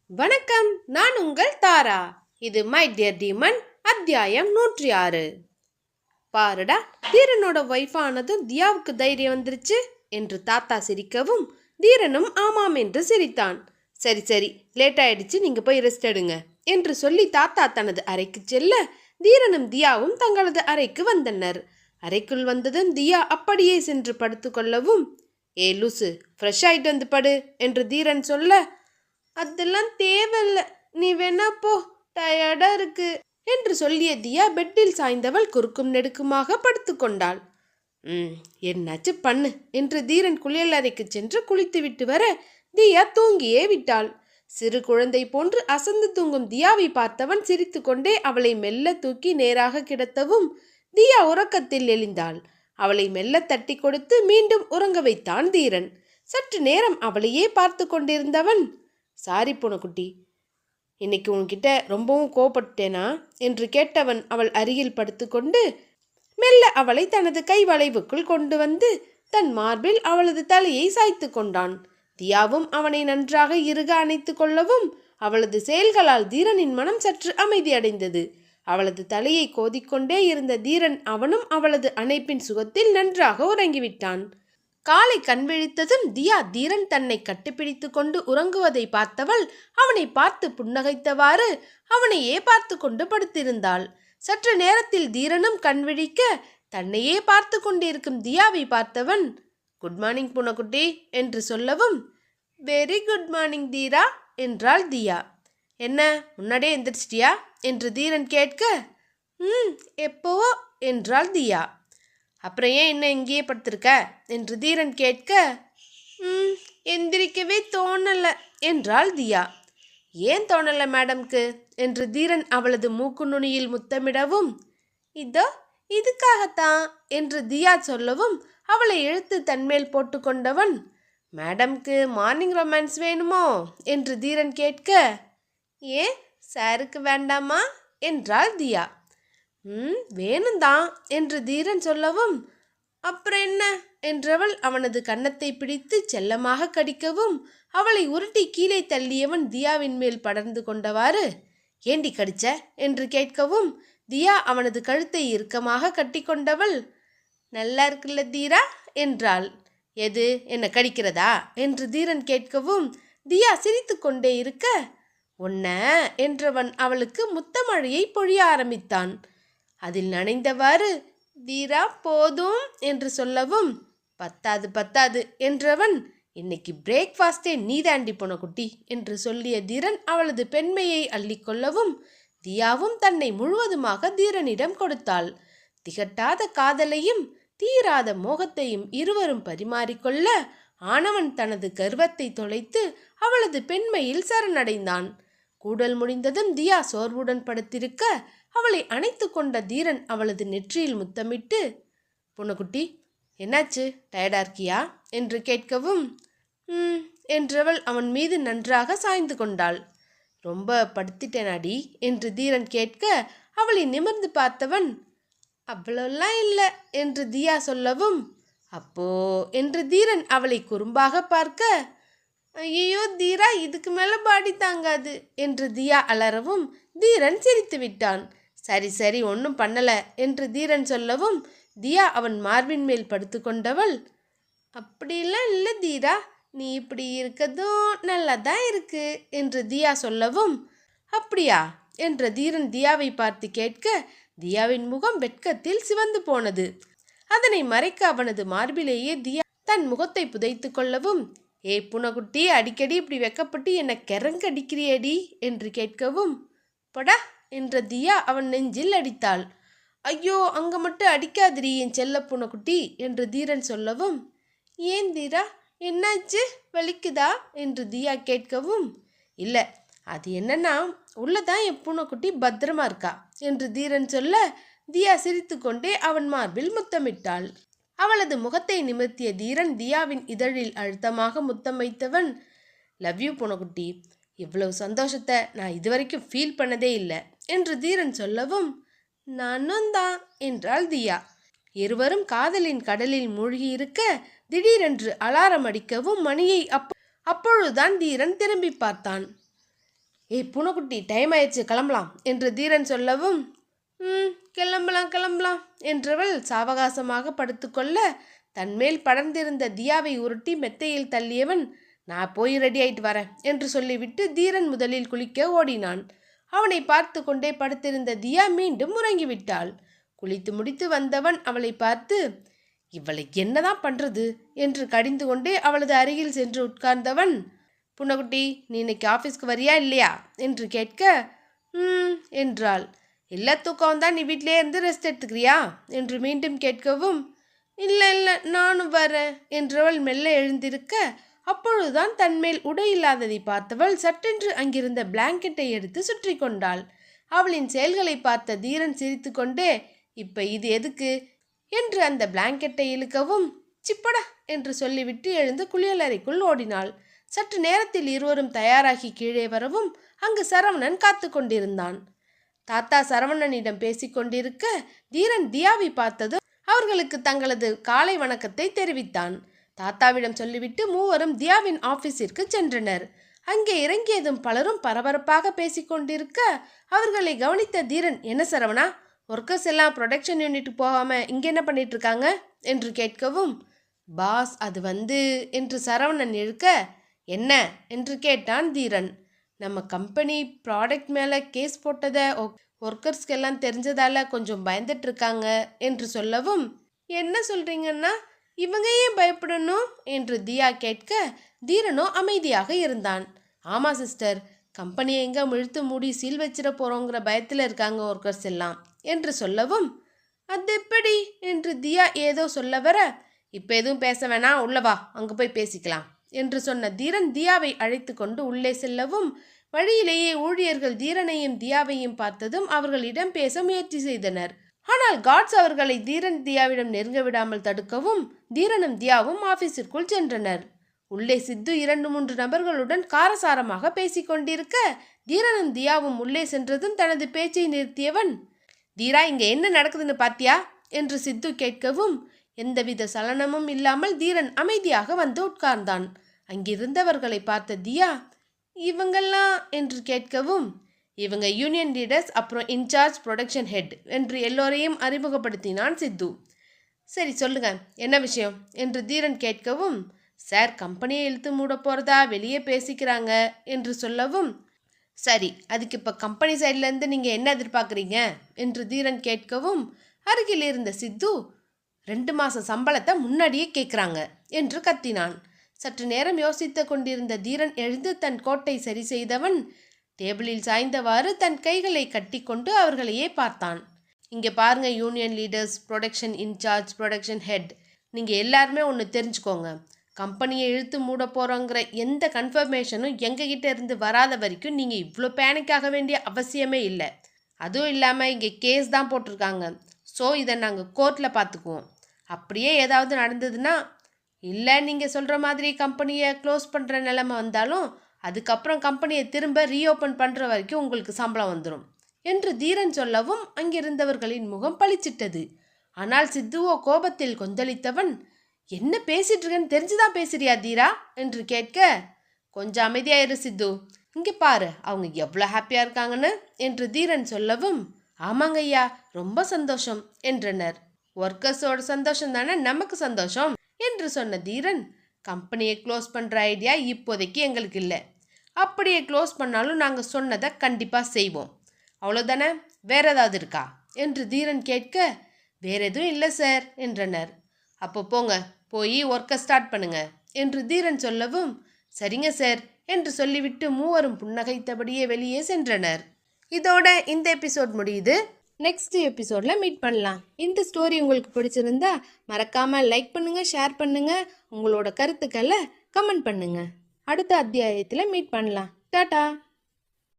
வணக்கம், நான் உங்கள் தாரா. இது மை டியர் டீமன் அத்தியாயம் 106. பாருடா, தீரனோட ஒய்ஃப் ஆனதும் தியாவுக்கு தைரியம் வந்துருச்சு என்று தாத்தா சிரிக்கவும் தீரனும் ஆமாம் என்று சிரித்தான். சரி சரி, லேட் ஆயிடுச்சு, நீங்க போய் ரெஸ்ட் எடுங்க என்று சொல்லி தாத்தா தனது அறைக்கு செல்ல தீரனும் தியாவும் தங்களது அறைக்கு வந்தனர். அறைக்குள் வந்ததும் தியா அப்படியே சென்று படுத்து கொள்ளவும், ஏ லூசு, ஃப்ரெஷ் ஆயிட்டு வந்து படு என்று தீரன் சொல்ல, அதெல்லாம் தேவையில்ல, நீ வேணா போ, டயர்டா இருக்கு என்று சொல்லிய தியா பெட்டில் சாய்ந்தவள் குறுக்கும் நெடுக்குமாக படுத்து கொண்டாள். என்னாச்சு பண்ணு என்று தீரன் குளியலறைக்கு சென்று குளித்துவிட்டு வர தியா தூங்கியே விட்டாள். சிறு குழந்தை போன்று அசந்து தூங்கும் தியாவை பார்த்தவன் சிரித்து கொண்டே அவளை மெல்ல தூக்கி நேராக கிடத்தவும் தியா உறக்கத்தில் எழுந்தாள். அவளை மெல்ல தட்டி கொடுத்து மீண்டும் உறங்க வைத்தான் தீரன். சற்று நேரம் அவளையே பார்த்து கொண்டிருந்தவன், சாரி பூனைக்குட்டி, இன்னைக்கு உன்கிட்ட ரொம்பவும் கோபப்பட்டேனா என்று கேட்டவன் அவள் அருகில் படுத்துக்கொண்டு மெல்ல அவளை தனது கை வளைவுக்குள் கொண்டு வந்து தன் மார்பில் அவளது தலையை சாய்த்து கொண்டான். தியாவும் அவனை நன்றாக இறுக அணைத்து கொள்ளவும் அவளது செயல்களால் தீரனின் மனம் சற்று அமைதியடைந்தது. அவளது தலையை கோதிக்கொண்டே இருந்த தீரன் அவனும் அவளது அணைப்பின் சுகத்தில் நன்றாக உறங்கிவிட்டான். காலை கண் விழித்ததும் தியா தீரன் தன்னை கட்டிப்பிடித்து கொண்டு உறங்குவதை பார்த்தவள் அவனை பார்த்து புன்னகைத்தவாறு அவனையே பார்த்து கொண்டு படுத்திருந்தாள். சற்று நேரத்தில் தீரனும் கண் விழிக்க தன்னையே பார்த்து கொண்டிருக்கும் தியாவை பார்த்தவன், குட் மார்னிங் பூனைக்குட்டி என்று சொல்லவும், வெரி குட் மார்னிங் தீரா என்றாள் தியா. என்ன, முன்னாடியே எந்திரிச்சிட்டியா என்று தீரன் கேட்க, எப்போவோ என்றாள் தியா. அப்புறம் ஏன் இன்னும் இங்கேயே படுத்திருக்க என்று தீரன் கேட்க, எந்திரிக்கவே தோணலை என்றாள் தியா. ஏன் தோணலை மேடம்க்கு என்று தீரன் அவளது மூக்கு நுனியில் முத்தமிடவும், இதோ இதுக்காகத்தான் என்று தியா சொல்லவும் அவளை இழுத்து தன்மேல் போட்டு கொண்டவன், மேடம்க்கு மார்னிங் ரொமான்ஸ் வேணுமோ என்று தீரன் கேட்க, ஏன் சாருக்கு வேண்டாமா என்றாள் தியா. வேணும்தான் என்று தீரன் சொல்லவும், அப்புறம் என்ன என்றவள் அவனது கன்னத்தை பிடித்து செல்லமாக கடிக்கவும் அவளை உருட்டி கீழே தள்ளியவன் தியாவின் மேல் படர்ந்து கொண்டவாறு, ஏண்டி கடிச்ச என்று கேட்கவும் தியா அவனது கழுத்தை இறுக்கமாக கட்டி கொண்டவள், நல்லா இருக்குல்ல தீரா என்றாள். எது, என்ன கடிக்கிறதா என்று தீரன் கேட்கவும் தியா சிரித்து கொண்டே இருக்க, ஒன்ன என்றவன் அவளுக்கு முத்தமழையை பொழிய ஆரம்பித்தான். அதில் நனைந்தவாறு, தீரா போதும் என்று சொல்லவும், பத்தாது பத்தாது என்றவன், இன்னைக்கு பிரேக்ஃபாஸ்டே நீதாண்டி பூனைக்குட்டி என்று சொல்லிய தீரன் அவளது பெண்மையை அள்ளிக்கொள்ளவும் தியாவும் தன்னை முழுவதுமாக தீரனிடம் கொடுத்தாள். திகட்டாத காதலையும் தீராத மோகத்தையும் இருவரும் பரிமாறிக்கொள்ள ஆனவன் தனது கர்வத்தை தொலைத்து அவளது பெண்மையில் சரணடைந்தான். கூடல் முடிந்ததும் தியா சோர்வுடன் படுத்திருக்க அவளை அணைத்து கொண்ட தீரன் அவளது நெற்றியில் முத்தமிட்டு, பூனைக்குட்டி என்னாச்சு, டயர்டா இருக்கியா என்று கேட்கவும், என்றவள் அவன் மீது நன்றாக சாய்ந்து கொண்டாள். ரொம்ப படுத்திட்டேனாடி என்று தீரன் கேட்க அவளை நிமிர்ந்து பார்த்தவன், அவ்வளோலாம் இல்லை என்று தியா சொல்லவும், அப்போ என்று தீரன் அவளை குறும்பாக பார்க்க, ஐயோ தீரா, இதுக்கு மேலே பாடி தாங்காது என்று தியா அலறவும் தீரன் சிரித்து விட்டான். சரி சரி, ஒன்றும் பண்ணலை என்று தீரன் சொல்லவும் தியா அவன் மார்பின் மேல் படுத்து கொண்டவள், அப்படிலாம் இல்லை தீரா, நீ இப்படி இருக்கதும் நல்லா தான் இருக்கு என்று தியா சொல்லவும், அப்படியா என்ற தீரன் தியாவை பார்த்து கேட்க தியாவின் முகம் வெட்கத்தில் சிவந்து போனது. அதனை மறைக்க அவனது மார்பிலேயே தியா தன் முகத்தை புதைத்து கொள்ளவும், ஏ பூனைக்குட்டி, அடிக்கடி இப்படி வெக்கப்பட்டு என்னை கிறங்கடிக்கிறியடி என்று கேட்கவும், படா என்ற தியா அவன் நெஞ்சில் அடித்தாள். ஐயோ, அங்கே மட்டும் அடிக்காதிரி என் செல்ல பூனைக்குட்டி என்று தீரன் சொல்லவும், ஏன் தீரா, என்னாச்சு, வலிக்குதா என்று தியா கேட்கவும், இல்லை, அது என்னன்னா உள்ளதான் என் பூனைக்குட்டி பத்திரமா இருக்கா என்று தீரன் சொல்ல தியா சிரித்து கொண்டே அவன் மார்பில் முத்தமிட்டாள். அவளது முகத்தை நிமிர்த்திய தீரன் தியாவின் இதழில் அழுத்தமாக முத்தம் வைத்தவன், லவ் யூ பூனைக்குட்டி, இவ்வளவு சந்தோஷத்தை நான் இதுவரைக்கும் ஃபீல் பண்ணதே இல்லை என்று தீரன் சொல்லவும், நானும் தான் என்றாள் தியா. இருவரும் காதலின் கடலில் மூழ்கி இருக்க திடீரென்று அலாரம் அடிக்கவும் மணியை அப்பொழுதுதான் தீரன் திரும்பி பார்த்தான். ஏய் பூனைக்குட்டி, டைம் ஆயிடுச்சு, கிளம்பலாம் என்று தீரன் சொல்லவும், கிளம்பலாம் கிளம்பலாம் என்றவள் சாவகாசமாக படுத்துக்கொள்ள தன்மேல் படர்ந்திருந்த தியாவை உருட்டி மெத்தையில் தள்ளியவன், நான் போய் ரெடி ஆயிட்டு வரேன் என்று சொல்லிவிட்டு தீரன் முதலில் குளிக்க ஓடினான். அவனை பார்த்து கொண்டே படுத்திருந்த தியா மீண்டும் உறங்கிவிட்டாள். குளித்து முடித்து வந்தவன் அவளை பார்த்து, இவளை என்னதான் பண்றது என்று கடிந்து கொண்டே அவளது அருகில் சென்று உட்கார்ந்தவன், புன்னகுட்டி, நீ இன்னைக்கு ஆஃபீஸ்க்கு வரியா இல்லையா என்று கேட்க, என்றாள். இல்லை, தூக்கம் தான், நீ வீட்டிலே இருந்து ரெஸ்ட் எடுத்துக்கிறியா என்று மீண்டும் கேட்கவும், இல்லை இல்லை நானும் வரேன் என்றவள் மெல்ல எழுந்திருக்க, அப்பொழுதுதான் தன்மேல் உடை இல்லாததை பார்த்தவள் சட்டென்று அங்கிருந்த பிளாங்கெட்டை எடுத்து சுற்றி கொண்டாள். அவளின் செயல்களை பார்த்த தீரன் சிரித்து கொண்டே, இப்ப இது எதுக்கு என்று அந்த பிளாங்கெட்டை இழுக்கவும், சிப்படா என்று சொல்லிவிட்டு எழுந்து குளியலறைக்குள் ஓடினாள். சற்று நேரத்தில் இருவரும் தயாராகி கீழே வரவும் அங்கு சரவணன் காத்து கொண்டிருந்தான். தாத்தா சரவணனிடம் பேசிக்கொண்டிருக்க தீரன் தியாவை பார்த்ததும் அவர்களுக்கு தங்களது காலை வணக்கத்தை தெரிவித்தான். தாத்தாவிடம் சொல்லிவிட்டு மூவரும் தியாவின் ஆபீஸிற்கு சென்றனர். அங்கே இறங்கியதும் பலரும் பரபரப்பாக பேசிக்கொண்டிருக்க அவர்களை கவனித்த தீரன், என்ன சரவணா, ஒர்க்கர்ஸ் எல்லாம் ப்ரொடக்ஷன் யூனிட் போகாம இங்கே என்ன பண்ணிட்டு இருக்காங்க என்று கேட்கவும், பாஸ் அது என்று சரவணன் இழுக்க, என்ன என்று கேட்டான் தீரன். நம்ம கம்பெனி ப்ராடக்ட் மேலே கேஸ் போட்டதை ஒர்க்கர்ஸ்க்கெல்லாம் தெரிஞ்சதால கொஞ்சம் பயந்துட்டு இருக்காங்க என்று சொல்லவும், என்ன சொல்றீங்கன்னா இவங்க ஏன் பயப்படணும் என்று தியா கேட்க தீரனோ அமைதியாக இருந்தான். ஆமாம் சிஸ்டர், கம்பெனியை எங்கே இழுத்து மூடி சீல் வச்சிட போகிறோங்கிற பயத்தில் இருக்காங்க ஒர்க்கர்ஸ் எல்லாம் என்று சொல்லவும், அது எப்படி என்று தியா ஏதோ சொல்ல வர, இப்போ எதுவும் பேச வேணாம், உள்ளவா அங்கே போய் பேசிக்கலாம் என்று சொன்ன தீரன் தியாவை அழைத்து கொண்டு உள்ளே செல்லவும், வழியிலேயே ஊழியர்கள் தீரனையும் தியாவையும் பார்த்ததும் அவர்களிடம் பேச முயற்சி செய்தனர். ஆனால் காட்ஸ் அவர்களை தீரன் தியாவிடம் நெருங்க விடாமல் தடுக்கவும் தீரனும் தியாவும் ஆபீஸிற்குள் சென்றனர். உள்ளே சித்து 2-3 நபர்களுடன் காரசாரமாக பேசிக்கொண்டிருக்க தீரனும் தியாவும் உள்ளே சென்றதும் தனது பேச்சை நிறுத்தியவன், தீரா, இங்க என்ன நடக்குதுன்னு பாத்தியா என்று சித்து கேட்கவும் எந்தவித சலனமும் இல்லாமல் தீரன் அமைதியாக வந்து உட்கார்ந்தான். அங்கிருந்தவர்களை பார்த்த தியா, இவங்கெல்லாம் என்று கேட்கவும், இவங்க யூனியன் லீடர்ஸ், அப்புறம் இன்சார்ஜ் ப்ரொடக்ஷன் ஹெட் என்று எல்லோரையும் அறிமுகப்படுத்தினான் சித்து. சரி சொல்லுங்க, என்ன விஷயம் என்று தீரன் கேட்கவும், சார் கம்பெனியை இழுத்து மூட போகிறதா வெளியே பேசிக்கிறாங்க என்று சொல்லவும், சரி அதுக்கு இப்போ கம்பெனி சைட்லேருந்து நீங்கள் என்ன எதிர்பார்க்குறீங்க என்று தீரன் கேட்கவும், அருகில் இருந்த சித்து, 2 மாத சம்பளத்தை முன்னாடியே கேட்குறாங்க என்று கத்தினான். சற்று நேரம் யோசித்து கொண்டிருந்த தீரன் எழுந்து தன் கோட்டை சரி செய்தவன் டேபிளில் சாய்ந்தவாறு தன் கைகளை கட்டி கொண்டு அவர்களையே பார்த்தான். இங்கே பாருங்க union leaders, production incharge, production head, நீங்கள் எல்லாருமே ஒன்று தெரிஞ்சுக்கோங்க, கம்பெனியை இழுத்து மூட போகிறோங்கிற எந்த கன்ஃபர்மேஷனும் எங்ககிட்ட இருந்து வராத வரைக்கும் நீங்கள் இவ்வளோ பேனிக்காக வேண்டிய அவசியமே இல்லை. அதுவும் இல்லாமல் இங்கே கேஸ் தான் போட்டிருக்காங்க. ஸோ இதை நாங்கள் கோர்ட்டில் பார்த்துக்குவோம். அப்படியே ஏதாவது நடந்ததுன்னா, இல்லை நீங்கள் சொல்கிற மாதிரி கம்பெனியை க்ளோஸ் பண்ணுற நிலைமை வந்தாலும் அதுக்கப்புறம் கம்பெனியை திரும்ப ரீஓப்பன் பண்ணுற வரைக்கும் உங்களுக்கு சம்பளம் வந்துடும் என்று தீரன் சொல்லவும் அங்கிருந்தவர்களின் முகம் பளிச்சிட்டது. ஆனால் சித்துவோ கோபத்தில் கொந்தளித்தவன், என்ன பேசிட்டு இருக்கன்னு தெரிஞ்சுதான் பேசுறியா தீரா என்று கேட்க, கொஞ்சம் அமைதியாயிரு சித்து, இங்கே பாரு அவங்க எவ்வளோ ஹாப்பியாக இருக்காங்கன்னு என்று தீரன் சொல்லவும், ஆமாங்க ஐயா, ரொம்ப சந்தோஷம் என்றனர். ஒர்க்கர்ஸோட சந்தோஷம் தானே நமக்கு சந்தோஷம் என்று சொன்ன தீரன், கம்பெனியை க்ளோஸ் பண்ணுற ஐடியா இப்போதைக்கு எங்களுக்கு இல்லை. அப்படியே க்ளோஸ் பண்ணாலும் நாங்கள் சொன்னதை கண்டிப்பாக செய்வோம், அவ்வளோதானே, வேற ஏதாவது இருக்கா என்று தீரன் கேட்க, வேற எதுவும் இல்லை சார் என்றனர். அப்போ போங்க, போய் ஒர்க்கை ஸ்டார்ட் பண்ணுங்க என்று தீரன் சொல்லவும், சரிங்க சார் என்று சொல்லிவிட்டு மூவரும் புன்னகைத்தபடியே வெளியே சென்றனர். இதோட இந்த எபிசோட் முடியுது. நெக்ஸ்ட் எபிசோடில் மீட் பண்ணலாம். இந்த ஸ்டோரி உங்களுக்கு பிடிச்சிருந்தா மறக்காமல் லைக் பண்ணுங்கள், ஷேர் பண்ணுங்கள், உங்களோட கருத்துக்களை கமெண்ட் பண்ணுங்கள். அடுத்த அத்தியாயத்தில் மீட் பண்ணலாம். டாடா.